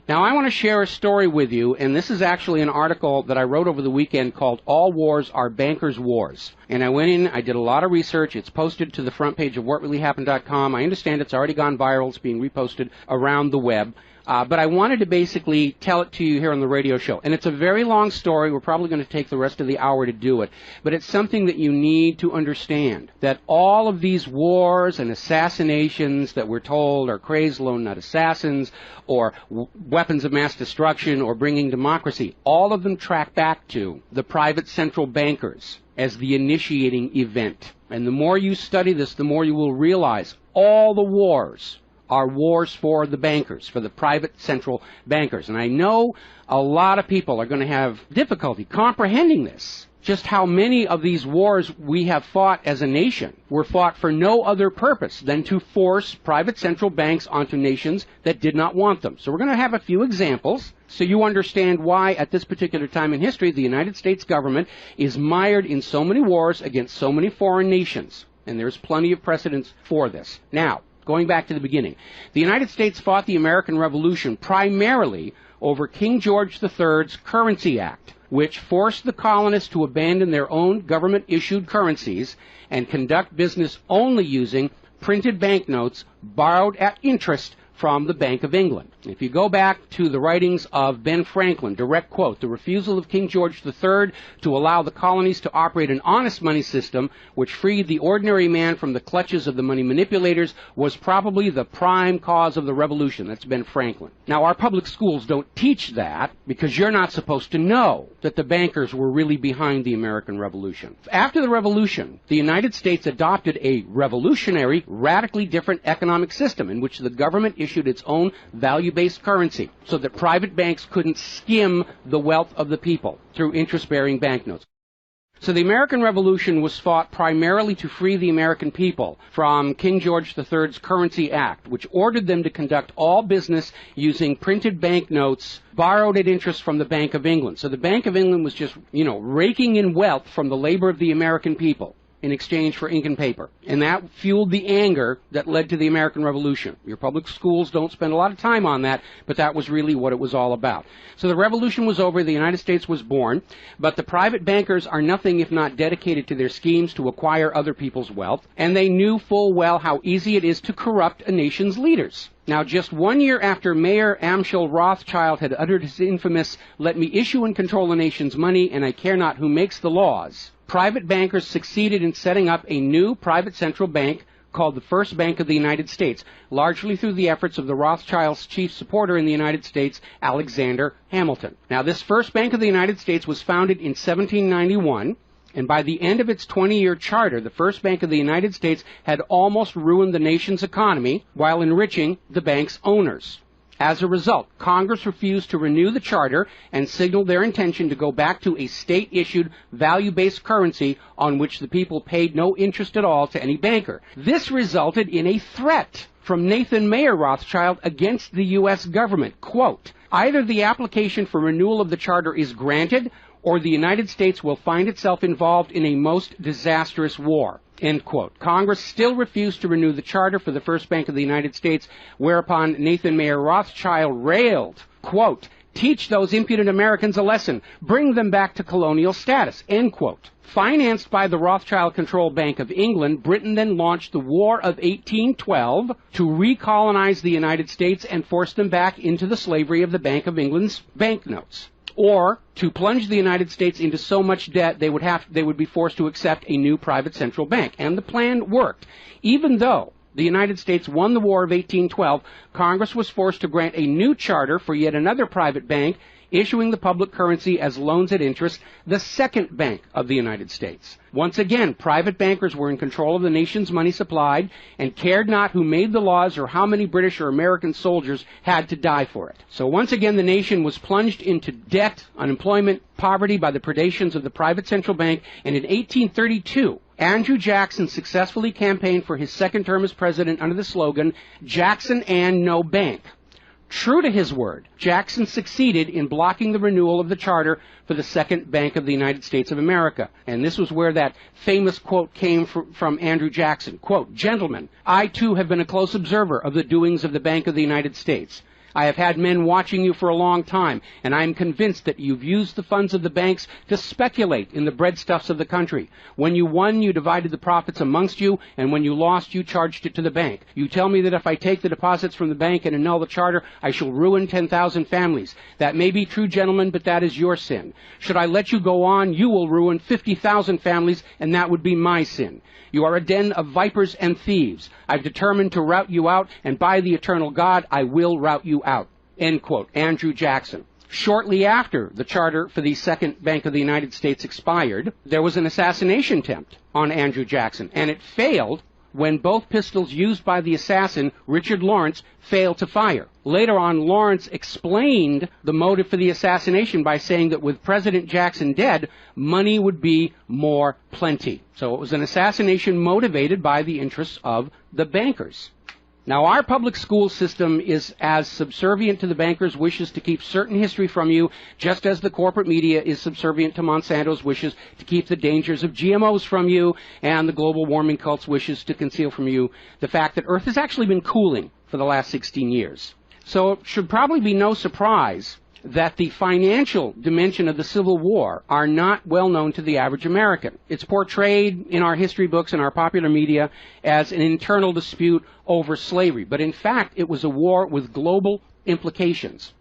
Now, I want to share a story with you, and this is actually an article that I wrote over the weekend called All Wars Are Bankers' Wars. And I went in, I did a lot of research. It's posted to the front page of whatreallyhappened.com. I understand it's already gone viral. It's being reposted around the web. But I wanted to basically tell it to you here on the radio show. And it's a very long story. We're probably going to take the rest of the hour to do it. But it's something that you need to understand, that all of these wars and assassinations that we're told are crazed lone nut assassins or weapons of mass destruction or bringing democracy, all of them track back to the private central bankers as the initiating event. And the more you study this, the more you will realize all the wars are wars for the bankers, for the private central bankers. And I know a lot of people are going to have difficulty comprehending this. Just how many of these wars we have fought as a nation were fought for no other purpose than to force private central banks onto nations that did not want them. So we're going to have a few examples so you understand why at this particular time in history the United States government is mired in so many wars against so many foreign nations. And there's plenty of precedents for this. Now, going back to the beginning, the United States fought the American Revolution primarily over King George III's Currency Act, which forced the colonists to abandon their own government-issued currencies and conduct business only using printed banknotes borrowed at interest from the Bank of England. If you go back to the writings of Ben Franklin, direct quote, the refusal of King George III to allow the colonies to operate an honest money system which freed the ordinary man from the clutches of the money manipulators was probably the prime cause of the revolution. That's Ben Franklin. Now, our public schools don't teach that because you're not supposed to know that the bankers were really behind the American Revolution. After the Revolution, the United States adopted a revolutionary, radically different economic system in which the government issued its own value-based currency so that private banks couldn't skim the wealth of the people through interest-bearing banknotes. So the American Revolution was fought primarily to free the American people from King George III's Currency Act, which ordered them to conduct all business using printed banknotes borrowed at interest from the Bank of England. So the Bank of England was just, raking in wealth from the labor of the American people in exchange for ink and paper. And that fueled the anger that led to the American Revolution. Your public schools don't spend a lot of time on that, but that was really what it was all about. So the revolution was over, the United States was born, but the private bankers are nothing if not dedicated to their schemes to acquire other people's wealth, and they knew full well how easy it is to corrupt a nation's leaders. Now, just 1 year after Mayor Amschel Rothschild had uttered his infamous, "Let me issue and control the nation's money, and I care not who makes the laws," private bankers succeeded in setting up a new private central bank called the First Bank of the United States, largely through the efforts of the Rothschilds' chief supporter in the United States, Alexander Hamilton. Now, this First Bank of the United States was founded in 1791, and by the end of its 20-year charter, the First Bank of the United States had almost ruined the nation's economy while enriching the bank's owners. As a result, Congress refused to renew the charter and signaled their intention to go back to a state-issued, value-based currency on which the people paid no interest at all to any banker. This resulted in a threat from Nathan Mayer Rothschild against the U.S. government. Quote, "Either the application for renewal of the charter is granted, or the United States will find itself involved in a most disastrous war." End quote. Congress still refused to renew the charter for the First Bank of the United States, whereupon Nathan Mayer Rothschild railed, quote, "Teach those impudent Americans a lesson. Bring them back to colonial status." End quote. Financed by the Rothschild-controlled Bank of England, Britain then launched the War of 1812 to recolonize the United States and force them back into the slavery of the Bank of England's banknotes, or to plunge the United States into so much debt they would be forced to accept a new private central bank. And the plan worked. Even though the United States won the War of 1812, Congress was forced to grant a new charter for yet another private bank, issuing the public currency as loans at interest, the Second Bank of the United States. Once again, private bankers were in control of the nation's money supplied and cared not who made the laws or how many British or American soldiers had to die for it. So once again, the nation was plunged into debt, unemployment, poverty by the predations of the private central bank, and in 1832, Andrew Jackson successfully campaigned for his second term as president under the slogan, "Jackson and no bank." True to his word, Jackson succeeded in blocking the renewal of the charter for the Second Bank of the United States of America. And this was where that famous quote came from Andrew Jackson. Quote, "Gentlemen, I too have been a close observer of the doings of the Bank of the United States. I have had men watching you for a long time, and I am convinced that you've used the funds of the banks to speculate in the breadstuffs of the country. When you won, you divided the profits amongst you, and when you lost, you charged it to the bank. You tell me that if I take the deposits from the bank and annul the charter, I shall ruin 10,000 families. That may be true, gentlemen, but that is your sin. Should I let you go on, you will ruin 50,000 families, and that would be my sin. You are a den of vipers and thieves. I've determined to rout you out, and by the eternal God, I will rout you out. End quote. Andrew Jackson. Shortly after the charter for the Second Bank of the United States expired, there was an assassination attempt on Andrew Jackson, and it failed when both pistols used by the assassin, Richard Lawrence, failed to fire. Later on, Lawrence explained the motive for the assassination by saying that with President Jackson dead, money would be more plenty. So it was an assassination motivated by the interests of the bankers. Now, our public school system is as subservient to the bankers' wishes to keep certain history from you, just as the corporate media is subservient to Monsanto's wishes to keep the dangers of GMOs from you, and the global warming cult's wishes to conceal from you the fact that Earth has actually been cooling for the last 16 years. So it should probably be no surprise that the financial dimension of the Civil War are not well known to the average American. It's portrayed in our history books and our popular media as an internal dispute over slavery, but in fact it was a war with global implications.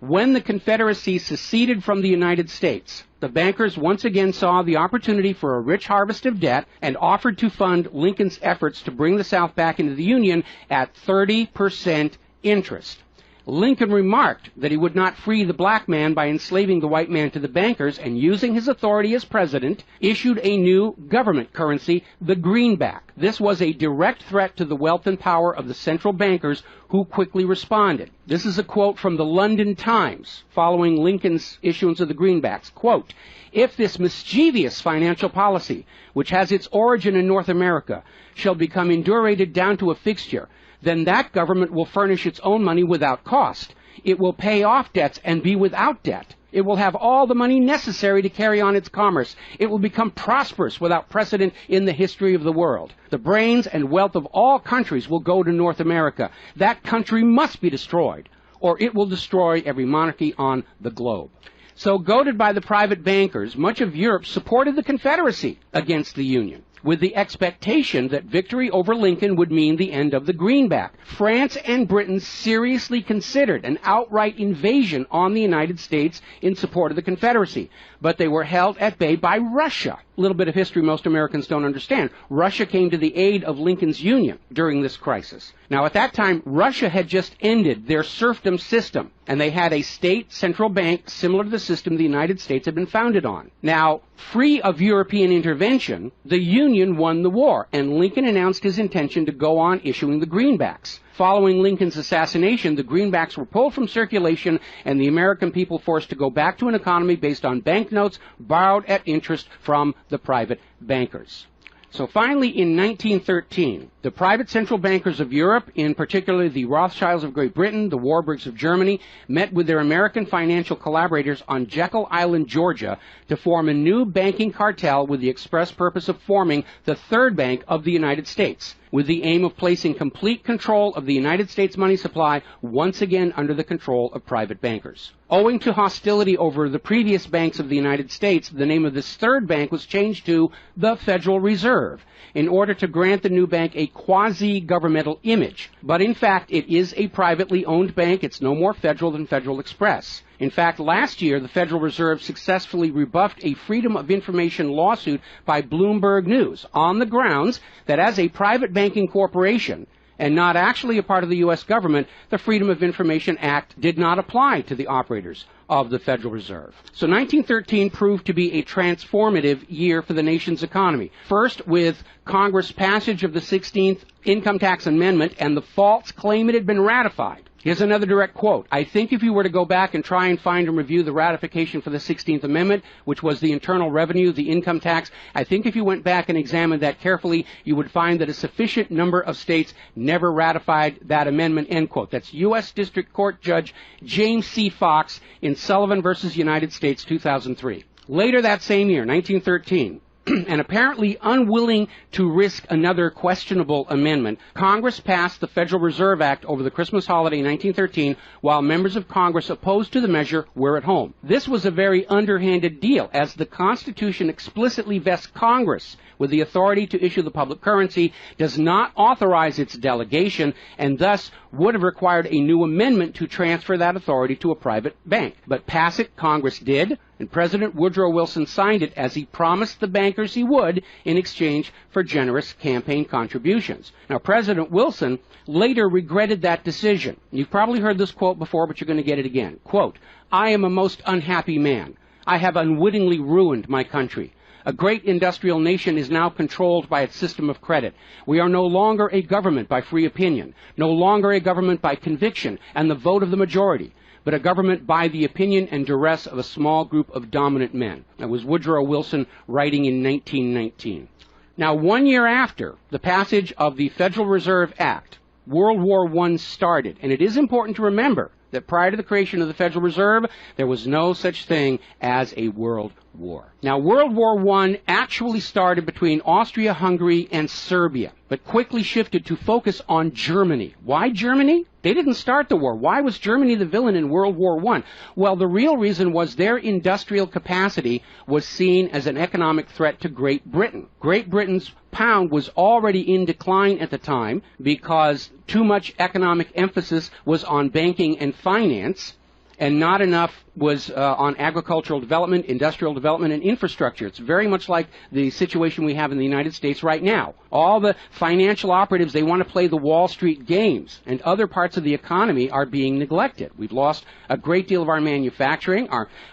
When the Confederacy seceded from the United States, the bankers once again saw the opportunity for a rich harvest of debt and offered to fund Lincoln's efforts to bring the South back into the Union at 30% interest. Lincoln remarked that he would not free the black man by enslaving the white man to the bankers, and using his authority as president, issued a new government currency, the greenback. This was a direct threat to the wealth and power of the central bankers, who quickly responded. This is a quote from the London Times following Lincoln's issuance of the greenbacks. Quote, "If this mischievous financial policy, which has its origin in North America, shall become indurated down to a fixture, then that government will furnish its own money without cost. It will pay off debts and be without debt. It will have all the money necessary to carry on its commerce. It will become prosperous without precedent in the history of the world. The brains and wealth of all countries will go to North America. That country must be destroyed, or it will destroy every monarchy on the globe." So, goaded by the private bankers, much of Europe supported the Confederacy against the Union, with the expectation that victory over Lincoln would mean the end of the greenback. France and Britain seriously considered an outright invasion on the United States in support of the Confederacy, but they were held at bay by Russia. A little bit of history most Americans don't understand. Russia came to the aid of Lincoln's Union during this crisis. Now, at that time, Russia had just ended their serfdom system, and they had a state central bank similar to the system the United States had been founded on. Now, free of European intervention, the Union won the war, and Lincoln announced his intention to go on issuing the greenbacks. Following Lincoln's assassination, the greenbacks were pulled from circulation, and the American people forced to go back to an economy based on banknotes borrowed at interest from the private bankers. So finally, in 1913, the private central bankers of Europe, in particular the Rothschilds of Great Britain, the Warburgs of Germany, met with their American financial collaborators on Jekyll Island, Georgia, to form a new banking cartel with the express purpose of forming the Third Bank of the United States, with the aim of placing complete control of the United States money supply once again under the control of private bankers. Owing to hostility over the previous banks of the United States, the name of this third bank was changed to the Federal Reserve, in order to grant the new bank a quasi-governmental image. But in fact, it is a privately owned bank. It's no more federal than Federal Express. In fact, last year, the Federal Reserve successfully rebuffed a Freedom of Information lawsuit by Bloomberg News on the grounds that as a private banking corporation, and not actually a part of the U.S. government, the Freedom of Information Act did not apply to the operators of the Federal Reserve. So 1913 proved to be a transformative year for the nation's economy. First, with Congress' passage of the 16th Income Tax Amendment and the false claim it had been ratified. Here's another direct quote. "I think if you were to go back and try and find and review the ratification for the 16th Amendment, which was the internal revenue, the income tax, I think if you went back and examined that carefully, you would find that a sufficient number of states never ratified that amendment," end quote. That's U.S. District Court Judge James C. Fox in Sullivan versus United States, 2003. Later that same year, 1913, and apparently unwilling to risk another questionable amendment, Congress passed the Federal Reserve Act over the Christmas holiday in 1913, while members of Congress opposed to the measure were at home. This was a very underhanded deal, as the Constitution explicitly vests Congress with the authority to issue the public currency, does not authorize its delegation, and thus would have required a new amendment to transfer that authority to a private bank. But pass it, Congress did, and President Woodrow Wilson signed it as he promised the bankers he would in exchange for generous campaign contributions. Now, President Wilson later regretted that decision. You've probably heard this quote before, but you're going to get it again. Quote, "I am a most unhappy man. I have unwittingly ruined my country. A great industrial nation is now controlled by its system of credit. We are no longer a government by free opinion, no longer a government by conviction and the vote of the majority, but a government by the opinion and duress of a small group of dominant men." That was Woodrow Wilson writing in 1919. Now, 1 year after the passage of the Federal Reserve Act, World War I started, and it is important to remember that prior to the creation of the Federal Reserve, there was no such thing as a world war. Now, World War I actually started between Austria, Hungary, and Serbia, but quickly shifted to focus on Germany. Why Germany? They didn't start the war. Why was Germany the villain in World War I? Well, the real reason was their industrial capacity was seen as an economic threat to Great Britain. Great Britain's pound was already in decline at the time because too much economic emphasis was on banking and finance, and not enough was on agricultural development, industrial development, and infrastructure. It's very much like the situation we have in the United States right now. All the financial operatives, they want to play the Wall Street games, and other parts of the economy are being neglected. We've lost a great deal of our manufacturing.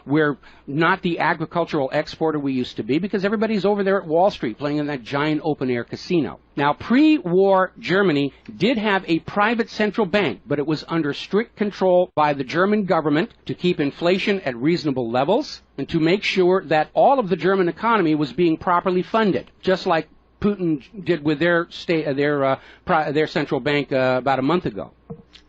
We're not the agricultural exporter we used to be because everybody's over there at Wall Street playing in that giant open-air casino. Now, pre-war Germany did have a private central bank, but it was under strict control by the German government to keep inflation at reasonable levels and to make sure that all of the German economy was being properly funded, just like Putin did with their central bank about a month ago.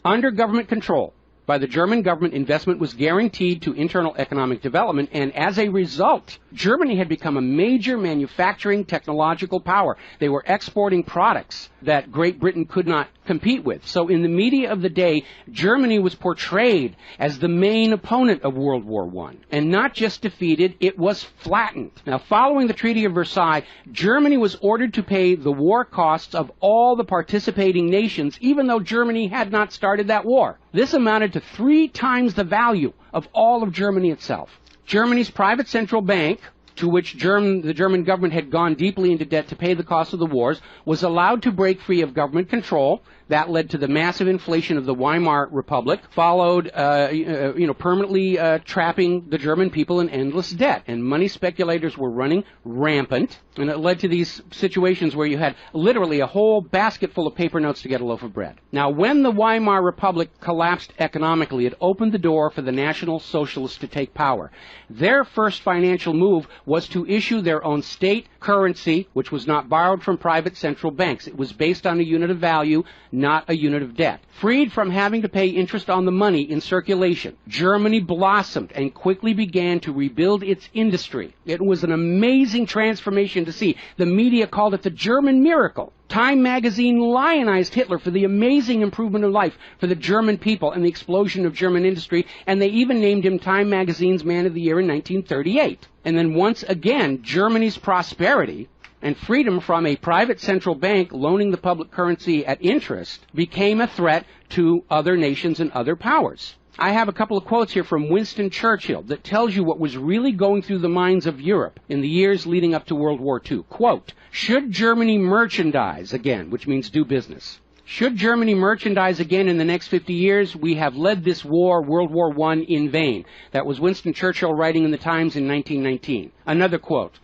Under government control by the German government, investment was guaranteed to internal economic development, and as a result, Germany had become a major manufacturing technological power. They were exporting products that Great Britain could not compete with. So in the media of the day, Germany was portrayed as the main opponent of World War I. And not just defeated, it was flattened. Now, following the Treaty of Versailles, Germany was ordered to pay the war costs of all the participating nations, even though Germany had not started that war. This amounted to 3 times the value of all of Germany itself. Germany's private central bank, to which the German government had gone deeply into debt to pay the cost of the wars, was allowed to break free of government control. That led to the massive inflation of the Weimar Republic, followed, permanently trapping the German people in endless debt. And money speculators were running rampant, and it led to these situations where you had literally a whole basket full of paper notes to get a loaf of bread. Now, when the Weimar Republic collapsed economically, it opened the door for the National Socialists to take power. Their first financial move was to issue their own state currency, which was not borrowed from private central banks. It was based on a unit of value, not a unit of debt. Freed from having to pay interest on the money in circulation, Germany blossomed and quickly began to rebuild its industry. It was an amazing transformation to see. The media called it the German miracle. Time magazine lionized Hitler for the amazing improvement of life for the German people and the explosion of German industry, and they even named him Time magazine's Man of the Year in 1938. And then once again, Germany's prosperity and freedom from a private central bank loaning the public currency at interest became a threat to other nations and other powers. I have a couple of quotes here from Winston Churchill that tells you what was really going through the minds of Europe in the years leading up to World War II. Quote, "Should Germany merchandise again," which means do business, "should Germany merchandise again in the next 50 years, we have led this war, World War I, in vain." That was Winston Churchill writing in the Times in 1919. Another quote,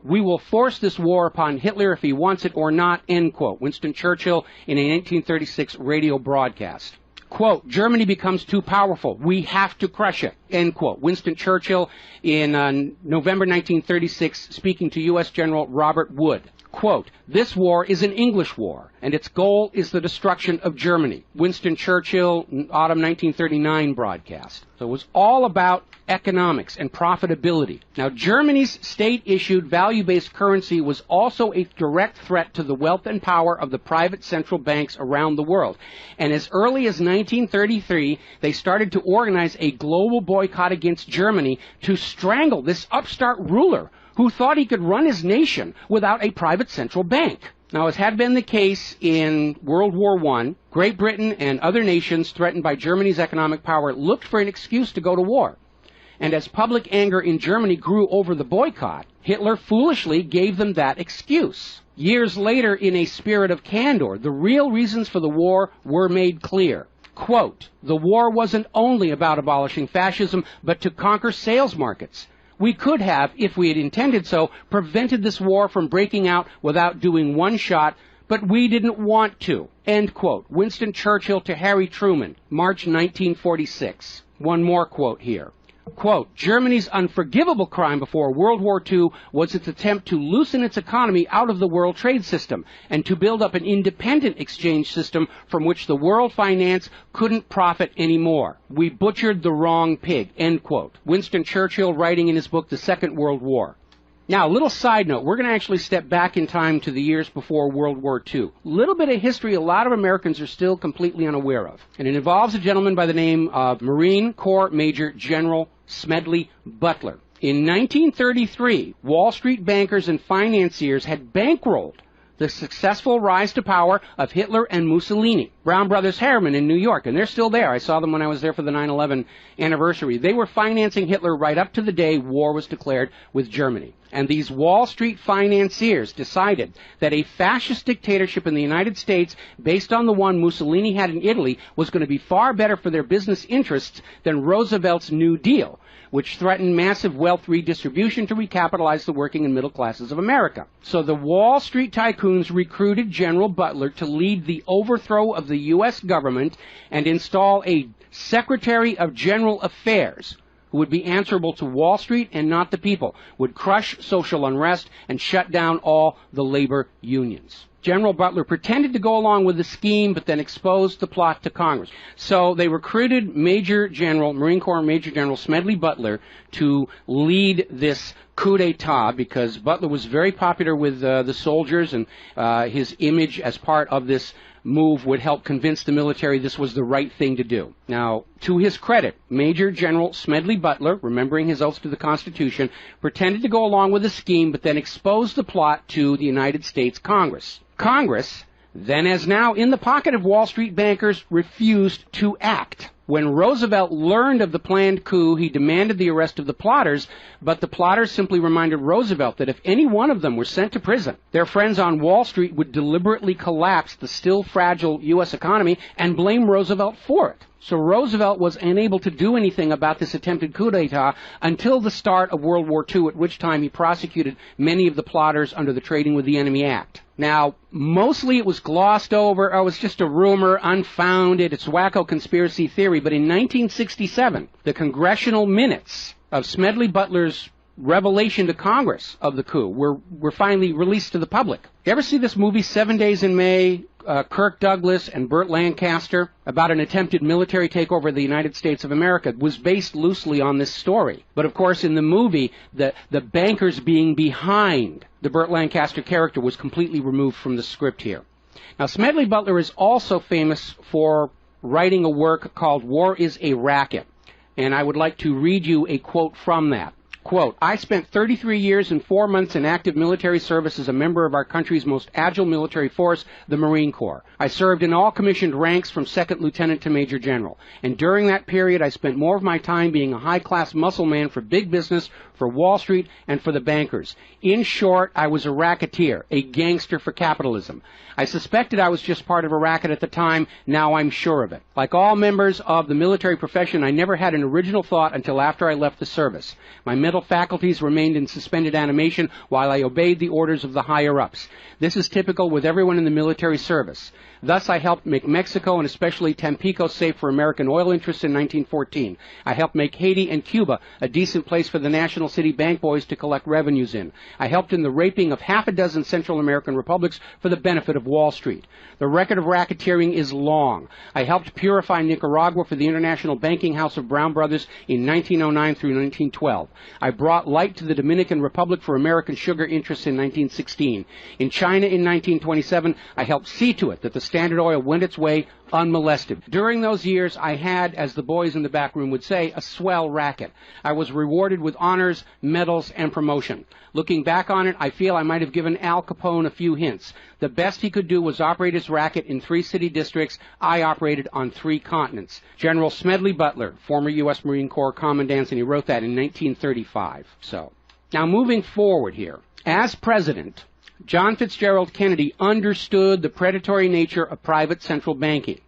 "We will force this war upon Hitler if he wants it or not," end quote. Winston Churchill in a 1936 radio broadcast. Quote, "Germany becomes too powerful. We have to crush it," end quote. Winston Churchill in November 1936 speaking to U.S. General Robert Wood. Quote, "This war is an English war, and its goal is the destruction of Germany." Winston Churchill, autumn 1939 broadcast. So it was all about economics and profitability. Now, Germany's state-issued value-based currency was also a direct threat to the wealth and power of the private central banks around the world. And as early as 1933, they started to organize a global boycott against Germany to strangle this upstart ruler who thought he could run his nation without a private central bank. Now, as had been the case in World War I, Great Britain and other nations threatened by Germany's economic power looked for an excuse to go to war. And as public anger in Germany grew over the boycott, Hitler foolishly gave them that excuse. Years later, in a spirit of candor, the real reasons for the war were made clear. Quote, "The war wasn't only about abolishing fascism, but to conquer sales markets. We could have, if we had intended so, prevented this war from breaking out without doing one shot, but we didn't want to." End quote. Winston Churchill to Harry Truman, March 1946. One more quote here. Quote, "Germany's unforgivable crime before World War II was its attempt to loosen its economy out of the world trade system and to build up an independent exchange system from which the world finance couldn't profit anymore. We butchered the wrong pig." End quote. Winston Churchill writing in his book, The Second World War. Now, a little side note, we're going to actually step back in time to the years before World War II. A little bit of history a lot of Americans are still completely unaware of. And it involves a gentleman by the name of Marine Corps Major General Smedley Butler. In 1933, Wall Street bankers and financiers had bankrolled the successful rise to power of Hitler and Mussolini. Brown Brothers Harriman in New York, and they're still there. I saw them when I was there for the 9/11 anniversary. They were financing Hitler right up to the day war was declared with Germany. And these Wall Street financiers decided that a fascist dictatorship in the United States, based on the one Mussolini had in Italy, was going to be far better for their business interests than Roosevelt's New Deal, which threatened massive wealth redistribution to recapitalize the working and middle classes of America. So the Wall Street tycoons recruited General Butler to lead the overthrow of the U.S. government and install a Secretary of General Affairs who would be answerable to Wall Street and not the people, would crush social unrest and shut down all the labor unions. General Butler pretended to go along with the scheme, but then exposed the plot to Congress. So they recruited Marine Corps Major General Smedley Butler to lead this coup d'etat because Butler was very popular with the soldiers, and his image as part of this move would help convince the military this was the right thing to do. Now, to his credit, Major General Smedley Butler, remembering his oath to the Constitution, pretended to go along with the scheme, but then exposed the plot to the United States Congress. Congress, then as now in the pocket of Wall Street bankers, refused to act. When Roosevelt learned of the planned coup, he demanded the arrest of the plotters, but the plotters simply reminded Roosevelt that if any one of them were sent to prison, their friends on Wall Street would deliberately collapse the still fragile U.S. economy and blame Roosevelt for it. So Roosevelt was unable to do anything about this attempted coup d'etat until the start of World War II, at which time he prosecuted many of the plotters under the Trading with the Enemy Act. Now, mostly it was glossed over. Oh, it's just a rumor, unfounded, it's wacko conspiracy theory. But in 1967, the congressional minutes of Smedley Butler's revelation to Congress of the coup were finally released to the public. You ever see this movie 7 Days in May, Kirk Douglas and Burt Lancaster, about an attempted military takeover of the United States of America? It was based loosely on this story. But of course in the movie, the bankers being behind the Burt Lancaster character was completely removed from the script here. Now, Smedley Butler is also famous for writing a work called War is a Racket. And I would like to read you a quote from that. Quote, "I spent 33 years and 4 months in active military service as a member of our country's most agile military force, the Marine Corps. I served in all commissioned ranks from second lieutenant to major general. And during that period, I spent more of my time being a high-class muscle man for big business, for Wall Street, and for the bankers. In short, I was a racketeer, a gangster for capitalism. I suspected I was just part of a racket at the time. Now I'm sure of it. Like all members of the military profession, I never had an original thought until after I left the service. My mental mental faculties remained in suspended animation while I obeyed the orders of the higher-ups. This is typical with everyone in the military service. Thus, I helped make Mexico and especially Tampico safe for American oil interests in 1914. I helped make Haiti and Cuba a decent place for the National City Bank boys to collect revenues in. I helped in the raping of half a dozen Central American republics for the benefit of Wall Street. The record of racketeering is long. I helped purify Nicaragua for the International Banking House of Brown Brothers in 1909 through 1912. I brought light to the Dominican Republic for American sugar interests in 1916. In China in 1927, I helped see to it that the Standard Oil went its way unmolested. During those years, I had, as the boys in the back room would say, a swell racket. I was rewarded with honors, medals, and promotion. Looking back on it, I feel I might have given Al Capone a few hints. The best he could do was operate his racket in 3 city districts. I operated on 3 continents. General Smedley Butler, former U.S. Marine Corps Commandant, and he wrote that in 1935. So, now moving forward here. As president, John Fitzgerald Kennedy understood the predatory nature of private central banking.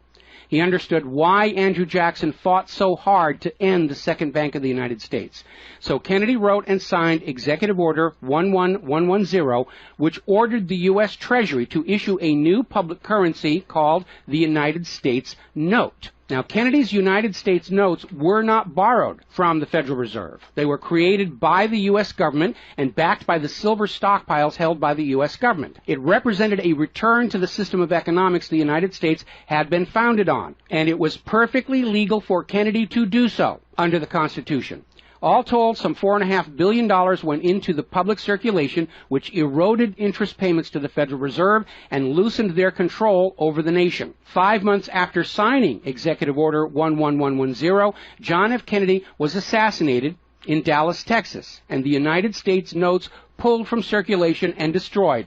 He understood why Andrew Jackson fought so hard to end the Second Bank of the United States. So Kennedy wrote and signed Executive Order 11110, which ordered the U.S. Treasury to issue a new public currency called the United States Note. Now, Kennedy's United States notes were not borrowed from the Federal Reserve. They were created by the U.S. government and backed by the silver stockpiles held by the U.S. government. It represented a return to the system of economics the United States had been founded on, and it was perfectly legal for Kennedy to do so under the Constitution. All told, some $4.5 billion went into the public circulation, which eroded interest payments to the Federal Reserve and loosened their control over the nation. 5 months after signing Executive Order 11110, John F. Kennedy was assassinated in Dallas, Texas, and the United States notes pulled from circulation and destroyed.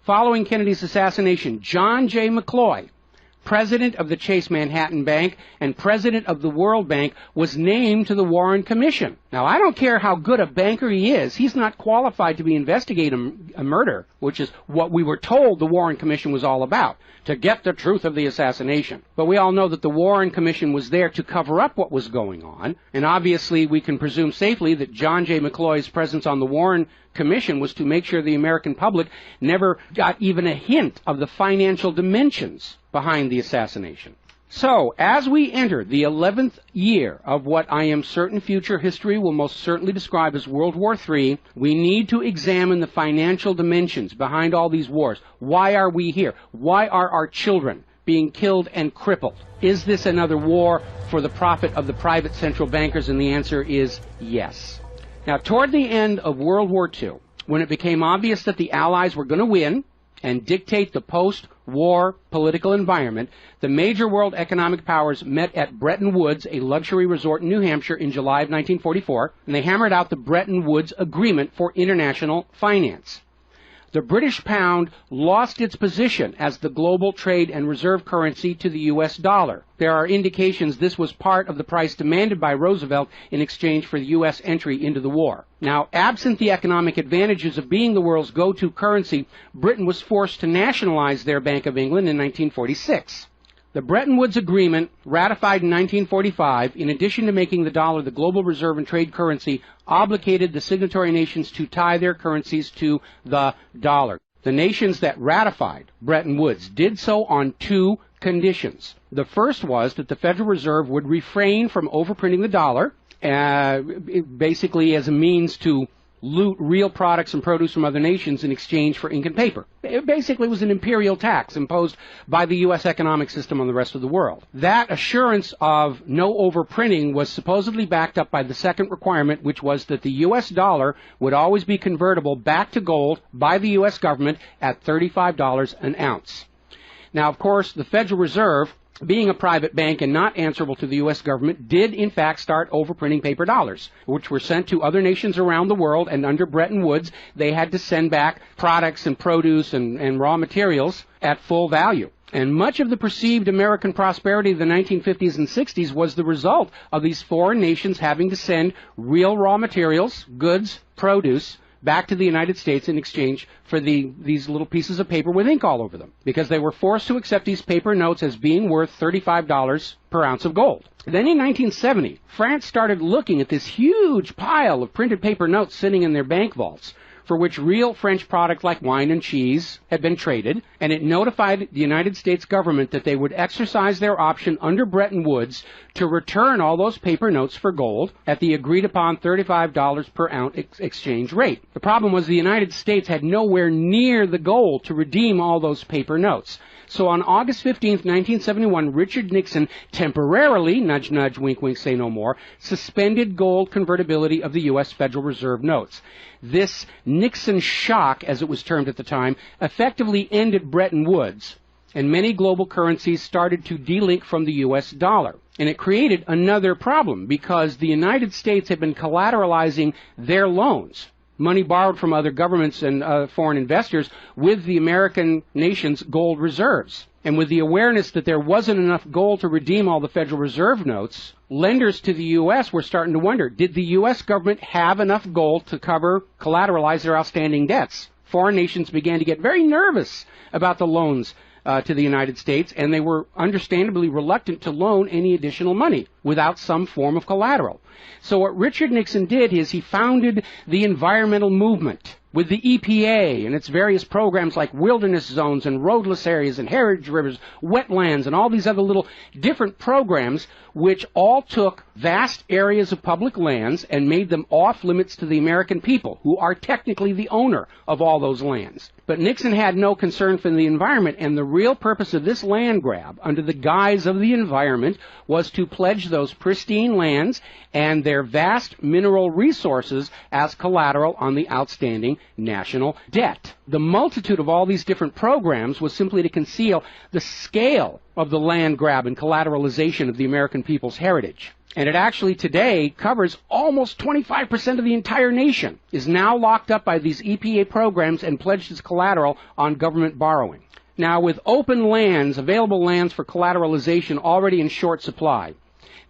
Following Kennedy's assassination, John J. McCloy, president of the Chase Manhattan Bank and president of the World Bank, was named to the Warren Commission. Now, I don't care how good a banker he is, he's not qualified to be investigating a murder, which is what we were told the Warren Commission was all about, to get the truth of the assassination. But we all know that the Warren Commission was there to cover up what was going on, and obviously we can presume safely that John J. McCloy's presence on the Warren Commission was to make sure the American public never got even a hint of the financial dimensions behind the assassination. So, as we enter the 11th year of what I am certain future history will most certainly describe as World War III, we need to examine the financial dimensions behind all these wars. Why are we here? Why are our children being killed and crippled? Is this another war for the profit of the private central bankers? And the answer is yes. Now, toward the end of World War II, when it became obvious that the Allies were going to win and dictate the post-war political environment, the major world economic powers met at Bretton Woods, a luxury resort in New Hampshire, in July of 1944, and they hammered out the Bretton Woods Agreement for International Finance. The British pound lost its position as the global trade and reserve currency to the U.S. dollar. There are indications this was part of the price demanded by Roosevelt in exchange for the U.S. entry into the war. Now, absent the economic advantages of being the world's go-to currency, Britain was forced to nationalize their Bank of England in 1946. The Bretton Woods Agreement, ratified in 1945, in addition to making the dollar the global reserve and trade currency, obligated the signatory nations to tie their currencies to the dollar. The nations that ratified Bretton Woods did so on 2 conditions. The first was that the Federal Reserve would refrain from overprinting the dollar, basically as a means to loot real products and produce from other nations in exchange for ink and paper. It basically was an imperial tax imposed by the U.S. economic system on the rest of the world. That assurance of no overprinting was supposedly backed up by the second requirement, which was that the U.S. dollar would always be convertible back to gold by the U.S. government at $35 an ounce. Now, of course, the Federal Reserve, being a private bank and not answerable to the U.S. government, did in fact start overprinting paper dollars, which were sent to other nations around the world, and under Bretton Woods, they had to send back products and produce and raw materials at full value. And much of the perceived American prosperity of the 1950s and 60s was the result of these foreign nations having to send real raw materials, goods, produce, back to the United States in exchange for these little pieces of paper with ink all over them, because they were forced to accept these paper notes as being worth $35 per ounce of gold. Then in 1970, France started looking at this huge pile of printed paper notes sitting in their bank vaults, for which real French products like wine and cheese had been traded, and it notified the United States government that they would exercise their option under Bretton Woods to return all those paper notes for gold at the agreed-upon $35 per ounce exchange rate. The problem was the United States had nowhere near the gold to redeem all those paper notes. So on August 15, 1971, Richard Nixon temporarily, nudge, nudge, wink, wink, say no more, suspended gold convertibility of the U.S. Federal Reserve notes. This Nixon shock, as it was termed at the time, effectively ended Bretton Woods, and many global currencies started to delink from the U.S. dollar. And it created another problem, because the United States had been collateralizing their loans, money borrowed from other governments and foreign investors, with the American nation's gold reserves. And with the awareness that there wasn't enough gold to redeem all the Federal Reserve notes, lenders to the U.S. were starting to wonder, did the U.S. government have enough gold to collateralize their outstanding debts? Foreign nations began to get very nervous about the loans to the United States, and they were understandably reluctant to loan any additional money without some form of collateral. So what Richard Nixon did is he founded the environmental movement with the EPA and its various programs like wilderness zones and roadless areas and heritage rivers, wetlands, and all these other little different programs, which all took vast areas of public lands and made them off limits to the American people, who are technically the owner of all those lands. But Nixon had no concern for the environment, and the real purpose of this land grab, under the guise of the environment, was to pledge those pristine lands and their vast mineral resources as collateral on the outstanding national debt. The multitude of all these different programs was simply to conceal the scale of the land grab and collateralization of the American people's heritage. And it actually today covers almost 25% of the entire nation, is now locked up by these EPA programs and pledged as collateral on government borrowing. Now, with open lands, available lands for collateralization already in short supply,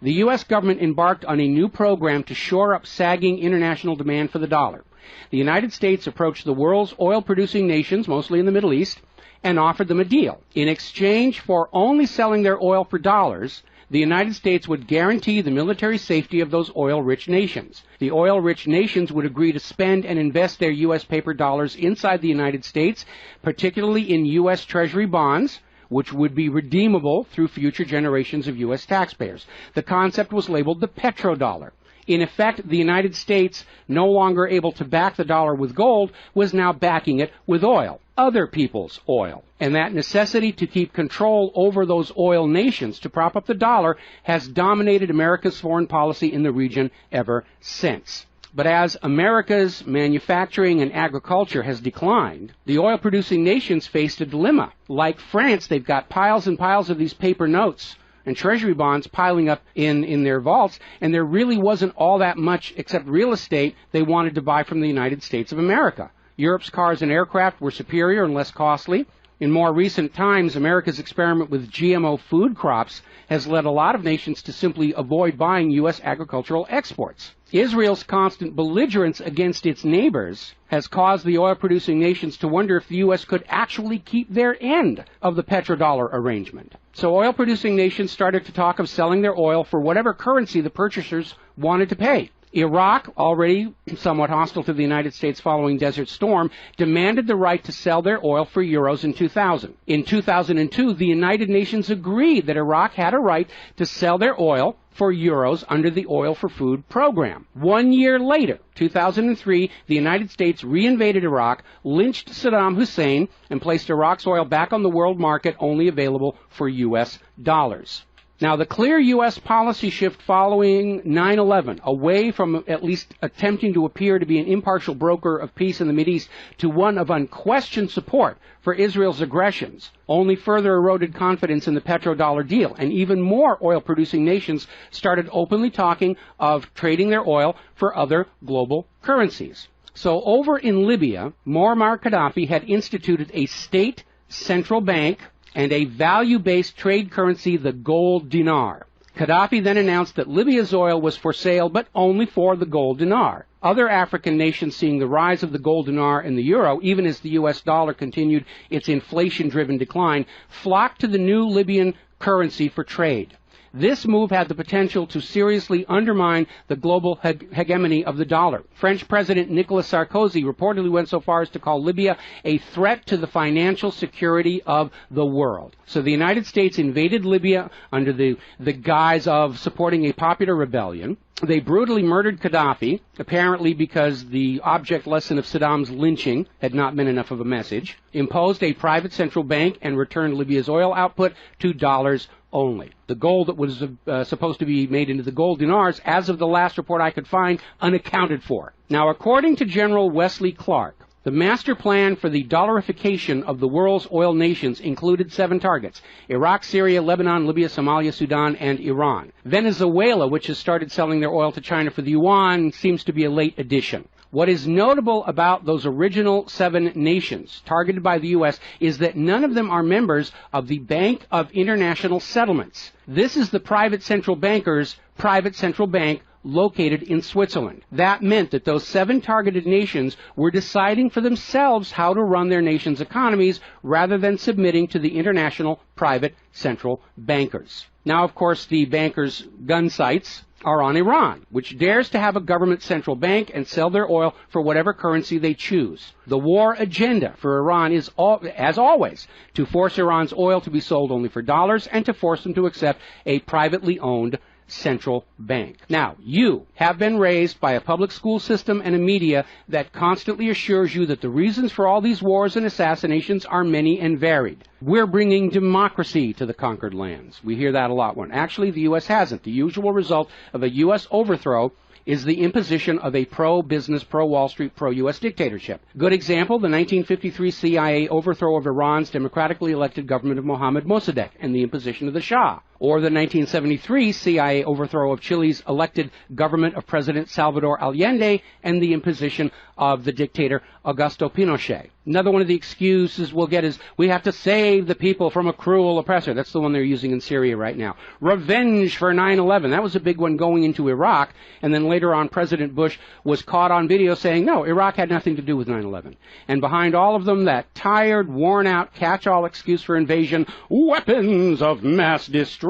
the U.S. government embarked on a new program to shore up sagging international demand for the dollar. The United States approached the world's oil-producing nations, mostly in the Middle East, and offered them a deal. In exchange for only selling their oil for dollars, the United States would guarantee the military safety of those oil-rich nations. The oil-rich nations would agree to spend and invest their U.S. paper dollars inside the United States, particularly in U.S. Treasury bonds, which would be redeemable through future generations of U.S. taxpayers. The concept was labeled the petrodollar. In effect, the United States, no longer able to back the dollar with gold, was now backing it with oil, other people's oil. And that necessity to keep control over those oil nations to prop up the dollar has dominated America's foreign policy in the region ever since. But as America's manufacturing and agriculture has declined, the oil-producing nations faced a dilemma. Like France, they've got piles and piles of these paper notes and treasury bonds piling up in their vaults, and there really wasn't all that much except real estate they wanted to buy from the United States of America. Europe's cars and aircraft were superior and less costly. In more recent times, America's experiment with GMO food crops has led a lot of nations to simply avoid buying U.S. agricultural exports. Israel's constant belligerence against its neighbors has caused the oil-producing nations to wonder if the U.S. could actually keep their end of the petrodollar arrangement. So oil-producing nations started to talk of selling their oil for whatever currency the purchasers wanted to pay. Iraq, already somewhat hostile to the United States following Desert Storm, demanded the right to sell their oil for euros in 2000. In 2002, the United Nations agreed that Iraq had a right to sell their oil for euros under the Oil for Food program. 1 year later, 2003, the United States reinvaded Iraq, lynched Saddam Hussein, and placed Iraq's oil back on the world market, only available for U.S. dollars. Now, the clear U.S. policy shift following 9/11, away from at least attempting to appear to be an impartial broker of peace in the Mideast to one of unquestioned support for Israel's aggressions, only further eroded confidence in the petrodollar deal, and even more oil-producing nations started openly talking of trading their oil for other global currencies. So over in Libya, Muammar Gaddafi had instituted a state central bank and a value-based trade currency, the gold dinar. Gaddafi then announced that Libya's oil was for sale, but only for the gold dinar. Other African nations, seeing the rise of the gold dinar and the euro, even as the U.S. dollar continued its inflation-driven decline, flocked to the new Libyan currency for trade. This move had the potential to seriously undermine the global hegemony of the dollar. French President Nicolas Sarkozy reportedly went so far as to call Libya a threat to the financial security of the world. So the United States invaded Libya under the guise of supporting a popular rebellion. They brutally murdered Gaddafi, apparently because the object lesson of Saddam's lynching had not been enough of a message, imposed a private central bank, and returned Libya's oil output to dollars only. The gold that was supposed to be made into the gold dinars, as of the last report I could find, unaccounted for. Now, according to General Wesley Clark, the master plan for the dollarification of the world's oil nations included 7 targets: Iraq, Syria, Lebanon, Libya, Somalia, Sudan, and Iran. Venezuela, which has started selling their oil to China for the yuan, seems to be a late addition. What is notable about those original 7 nations targeted by the U.S. is that none of them are members of the Bank of International Settlements. This is the private central banker's private central bank located in Switzerland. That meant that those 7 targeted nations were deciding for themselves how to run their nation's economies rather than submitting to the international private central bankers. Now, of course, the bankers' gun sights are on Iran, which dares to have a government central bank and sell their oil for whatever currency they choose. The war agenda for Iran is, as always, to force Iran's oil to be sold only for dollars and to force them to accept a privately owned central bank. Now, you have been raised by a public school system and a media that constantly assures you that the reasons for all these wars and assassinations are many and varied. We're bringing democracy to the conquered lands. We hear that a lot. When actually the U.S. hasn't. The usual result of a U.S. overthrow is the imposition of a pro-business, pro-Wall Street, pro-U.S. dictatorship. Good example, the 1953 CIA overthrow of Iran's democratically elected government of Mohammad Mossadegh and the imposition of the Shah. Or the 1973 CIA overthrow of Chile's elected government of President Salvador Allende and the imposition of the dictator Augusto Pinochet. Another one of the excuses we'll get is we have to save the people from a cruel oppressor. That's the one they're using in Syria right now. Revenge for 9/11. That was a big one going into Iraq. And then later on, President Bush was caught on video saying, no, Iraq had nothing to do with 9/11. And behind all of them, that tired, worn-out, catch-all excuse for invasion, weapons of mass destruction.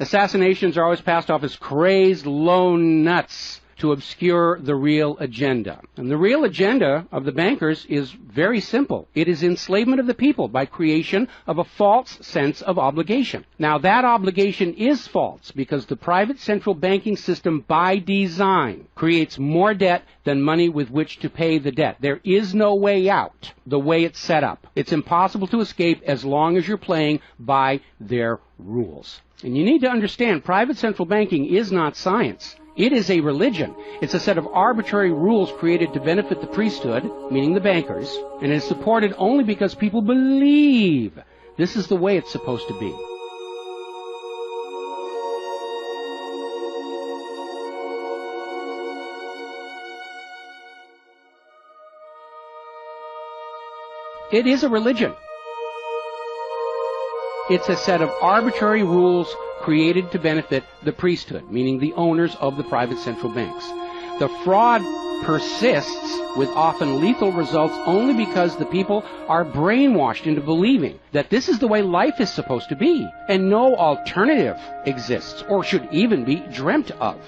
Assassinations are always passed off as crazed lone nuts to obscure the real agenda. And the real agenda of the bankers is very simple. It is enslavement of the people by creation of a false sense of obligation. Now, that obligation is false because the private central banking system by design creates more debt than money with which to pay the debt. There is no way out the way it's set up. It's impossible to escape as long as you're playing by their rules. And you need to understand, private central banking is not science. It is a religion. It's a set of arbitrary rules created to benefit the priesthood, meaning the bankers, and it is supported only because people believe this is the way it's supposed to be. It is a religion. It's a set of arbitrary rules created to benefit the priesthood, meaning the owners of the private central banks. The fraud persists with often lethal results only because the people are brainwashed into believing that this is the way life is supposed to be, and no alternative exists or should even be dreamt of.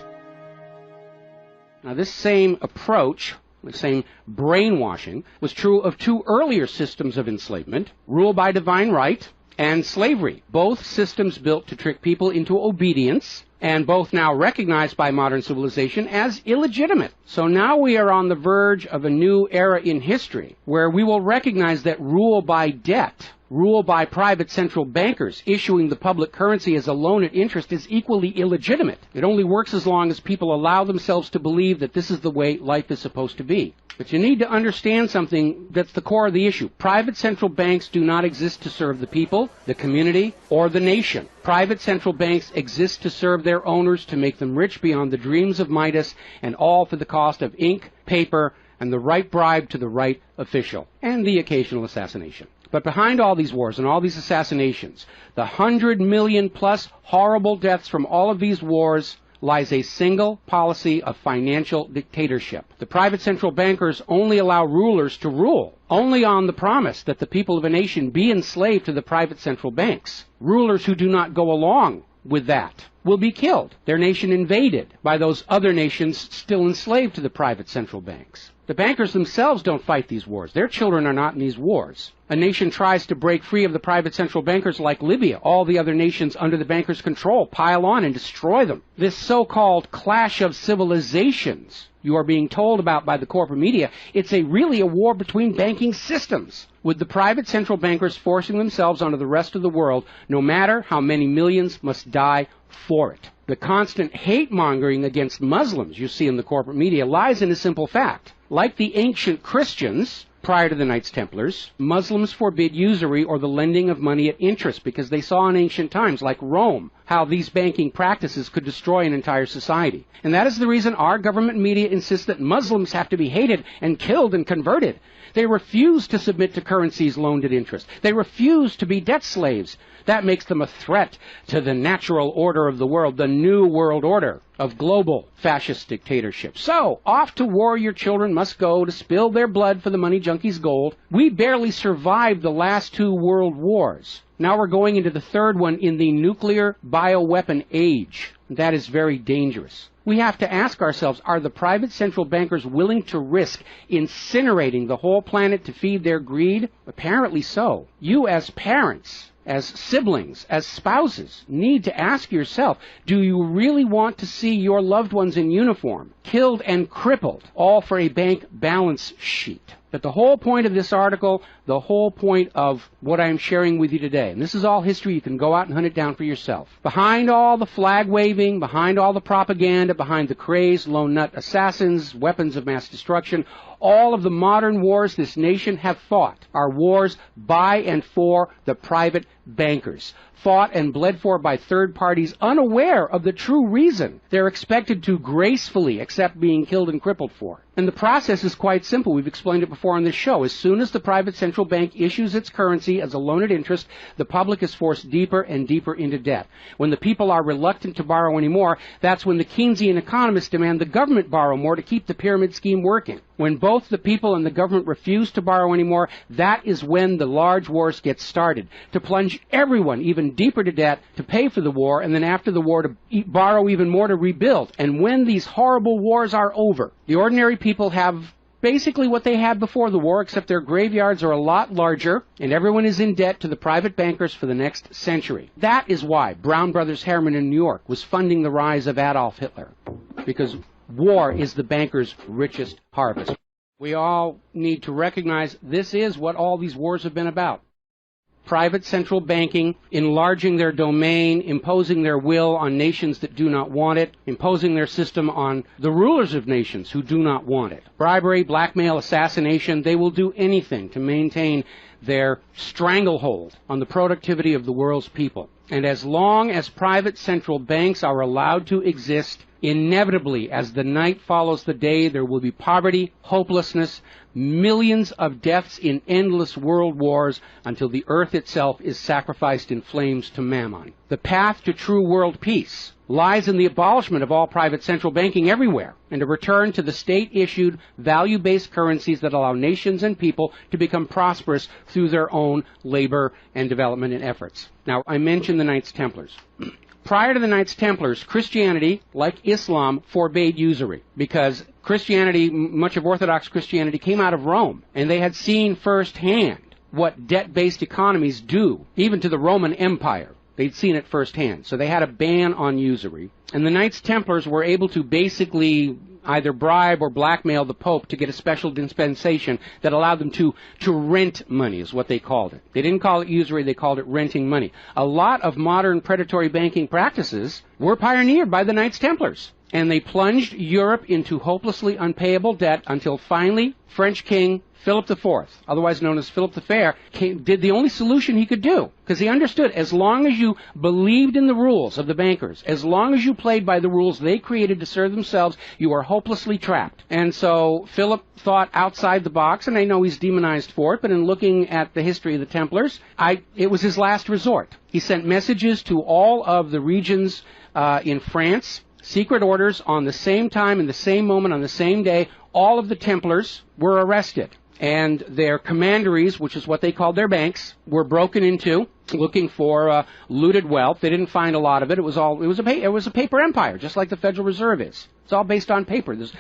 Now, this same approach, the same brainwashing, was true of 2 earlier systems of enslavement, rule by divine right and slavery, both systems built to trick people into obedience, and both now recognized by modern civilization as illegitimate. So now we are on the verge of a new era in history where we will recognize that rule by debt, rule by private central bankers issuing the public currency as a loan at interest is equally illegitimate. It only works as long as people allow themselves to believe that this is the way life is supposed to be. But you need to understand something that's the core of the issue. Private central banks do not exist to serve the people, the community, or the nation. Private central banks exist to serve their owners, to make them rich beyond the dreams of Midas, and all for the cost of ink, paper, and the right bribe to the right official, and the occasional assassination. But behind all these wars and all these assassinations, the 100 million plus horrible deaths from all of these wars, lies a single policy of financial dictatorship. The private central bankers only allow rulers to rule, only on the promise that the people of a nation be enslaved to the private central banks. Rulers who do not go along with that will be killed, their nation invaded by those other nations still enslaved to the private central banks. The bankers themselves don't fight these wars. Their children are not in these wars. A nation tries to break free of the private central bankers like Libya. All the other nations under the bankers' control pile on and destroy them. This so-called clash of civilizations you are being told about by the corporate media, it's really a war between banking systems, with the private central bankers forcing themselves onto the rest of the world, no matter how many millions must die for it. The constant hate-mongering against Muslims you see in the corporate media lies in a simple fact. Like the ancient Christians, prior to the Knights Templars, Muslims forbid usury or the lending of money at interest because they saw in ancient times, like Rome, how these banking practices could destroy an entire society. And that is the reason our government media insists that Muslims have to be hated and killed and converted. They refuse to submit to currencies loaned at interest. They refuse to be debt slaves. That makes them a threat to the natural order of the world, the new world order of global fascist dictatorship. So, off to war your children must go to spill their blood for the money junkies' gold. We barely survived the last 2 world wars. Now we're going into the third one in the nuclear bioweapon age. That is very dangerous. We have to ask ourselves, are the private central bankers willing to risk incinerating the whole planet to feed their greed? Apparently so. You as parents, as siblings, as spouses, need to ask yourself, do you really want to see your loved ones in uniform, killed and crippled, all for a bank balance sheet? But the whole point of this article, the whole point of what I'm sharing with you today, and this is all history, you can go out and hunt it down for yourself. Behind all the flag waving, behind all the propaganda, behind the crazed lone nut assassins, weapons of mass destruction, all of the modern wars this nation have fought are wars by and for the private bankers, fought and bled for by third parties unaware of the true reason they're expected to gracefully accept being killed and crippled for. And the process is quite simple. We've explained it before on this show. As soon as the private central bank issues its currency as a loan at interest, the public is forced deeper and deeper into debt. When the people are reluctant to borrow anymore, that's when the Keynesian economists demand the government borrow more to keep the pyramid scheme working. When both the people and the government refuse to borrow anymore, that is when the large wars get started, to plunge everyone even deeper to debt to pay for the war, and then after the war to borrow even more to rebuild. And when these horrible wars are over, the ordinary people have basically what they had before the war, except their graveyards are a lot larger, and everyone is in debt to the private bankers for the next century. That is why Brown Brothers Harriman in New York was funding the rise of Adolf Hitler, because war is the bankers' richest harvest. We all need to recognize this is what all these wars have been about. Private central banking, enlarging their domain, imposing their will on nations that do not want it, imposing their system on the rulers of nations who do not want it. Bribery, blackmail, assassination, they will do anything to maintain their stranglehold on the productivity of the world's people. And as long as private central banks are allowed to exist, inevitably, as the night follows the day, there will be poverty, hopelessness, millions of deaths in endless world wars until the earth itself is sacrificed in flames to Mammon. The path to true world peace lies in the abolishment of all private central banking everywhere, and a return to the state-issued, value-based currencies that allow nations and people to become prosperous through their own labor and development and efforts. Now, I mentioned the Knights Templars. Prior to the Knights Templars, Christianity, like Islam, forbade usury because Christianity, much of Orthodox Christianity, came out of Rome, and they had seen firsthand what debt-based economies do, even to the Roman Empire. They'd seen it firsthand, so they had a ban on usury. And the Knights Templars were able to basically either bribe or blackmail the Pope to get a special dispensation that allowed them to rent money, is what they called it. They didn't call it usury, they called it renting money. A lot of modern predatory banking practices were pioneered by the Knights Templars. and they plunged Europe into hopelessly unpayable debt until finally French King Philip IV, otherwise known as Philip the Fair, did the only solution he could do, because he understood as long as you believed in the rules of the bankers, as long as you played by the rules they created to serve themselves, you are hopelessly trapped. And so Philip thought outside the box, and I know he's demonized for it, but in looking at the history of the Templars, it was his last resort. He sent messages to all of the regions in France, secret orders on the same time, in the same moment, on the same day. All of the Templars were arrested, and their commanderies, which is what they called their banks, were broken into, looking for looted wealth. They didn't find a lot of it. It was a paper empire, just like the Federal Reserve is. It's all based on paper. There's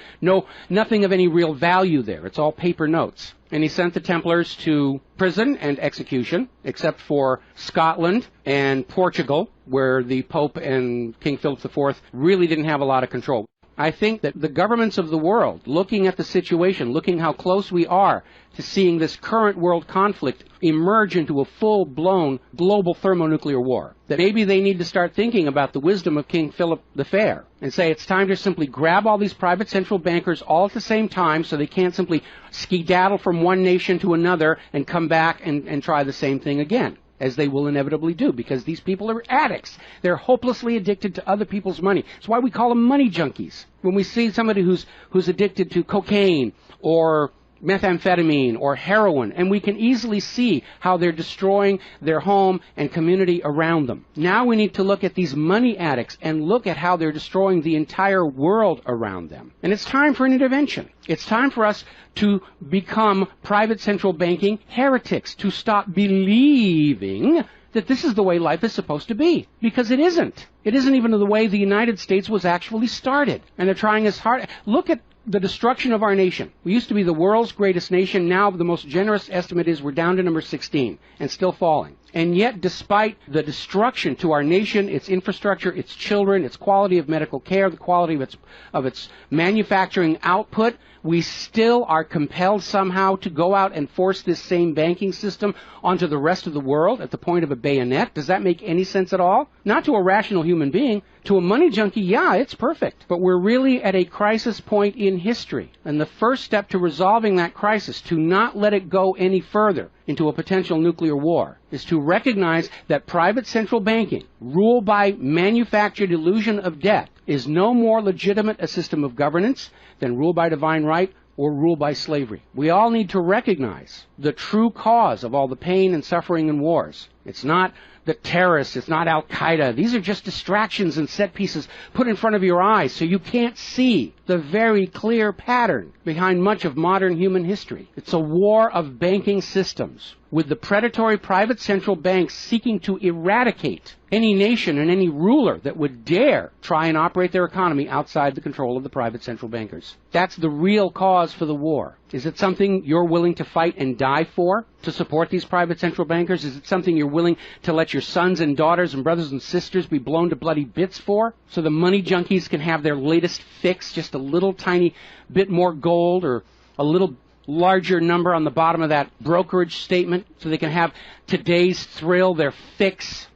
nothing of any real value there. It's all paper notes. And he sent the Templars to prison and execution, except for Scotland and Portugal, where the Pope and King Philip IV really didn't have a lot of control. I think that the governments of the world, looking at the situation, looking how close we are to seeing this current world conflict emerge into a full-blown global thermonuclear war, that maybe they need to start thinking about the wisdom of King Philip the Fair and say it's time to simply grab all these private central bankers all at the same time so they can't simply skedaddle from one nation to another and come back and try the same thing again, as they will inevitably do, because these people are addicts. They're hopelessly addicted to other people's money. That's why we call them money junkies. When we see somebody who's addicted to cocaine or methamphetamine or heroin, and we can easily see how they're destroying their home and community around them. Now we need to look at these money addicts and look at how they're destroying the entire world around them. And it's time for an intervention. It's time for us to become private central banking heretics, to stop believing that this is the way life is supposed to be, because it isn't. It isn't even the way the United States was actually started. And they're trying as hard. Look at the destruction of our nation. We used to be the world's greatest nation. Now the most generous estimate is we're down to number 16 and still falling. And yet, despite the destruction to our nation, its infrastructure, its children, its quality of medical care, the quality of its manufacturing output, we still are compelled somehow to go out and force this same banking system onto the rest of the world at the point of a bayonet. Does that make any sense at all? Not to a rational human being. To a money junkie, yeah, it's perfect. But we're really at a crisis point in history. And the first step to resolving that crisis, to not let it go any further into a potential nuclear war, is to recognize that private central banking, ruled by manufactured illusion of debt, is no more legitimate a system of governance than rule by divine right or rule by slavery. We all need to recognize the true cause of all the pain and suffering and wars. It's not the terrorists, it's not Al-Qaeda. These are just distractions and set pieces put in front of your eyes so you can't see the very clear pattern behind much of modern human history. It's a war of banking systems, with the predatory private central banks seeking to eradicate any nation and any ruler that would dare try and operate their economy outside the control of the private central bankers. That's the real cause for the war. Is it something you're willing to fight and die for, to support these private central bankers? Is it something you're willing to let your sons and daughters and brothers and sisters be blown to bloody bits for, so the money junkies can have their latest fix, just a little tiny bit more gold or a little larger number on the bottom of that brokerage statement, so they can have today's thrill, their fix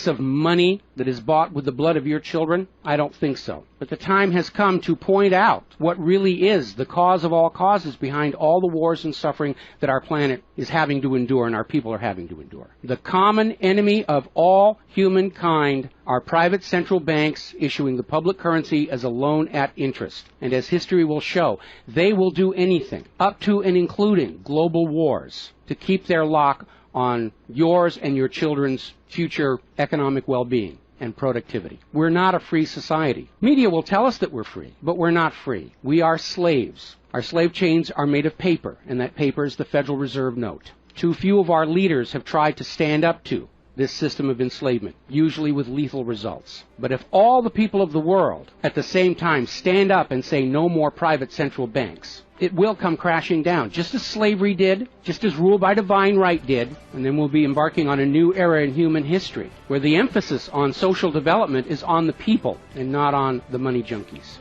of money that is bought with the blood of your children? I don't think so. But the time has come to point out what really is the cause of all causes behind all the wars and suffering that our planet is having to endure and our people are having to endure. The common enemy of all humankind are private central banks issuing the public currency as a loan at interest. And as history will show, they will do anything, up to and including global wars, to keep their lock on yours and your children's future economic well-being and productivity. We're not a free society. Media will tell us that we're free, but we're not free. We are slaves. Our slave chains are made of paper, and that paper is the Federal Reserve note. Too few of our leaders have tried to stand up to this system of enslavement, usually with lethal results. But if all the people of the world at the same time stand up and say no more private central banks, it will come crashing down, just as slavery did, just as rule by divine right did, and then we'll be embarking on a new era in human history, where the emphasis on social development is on the people and not on the money junkies.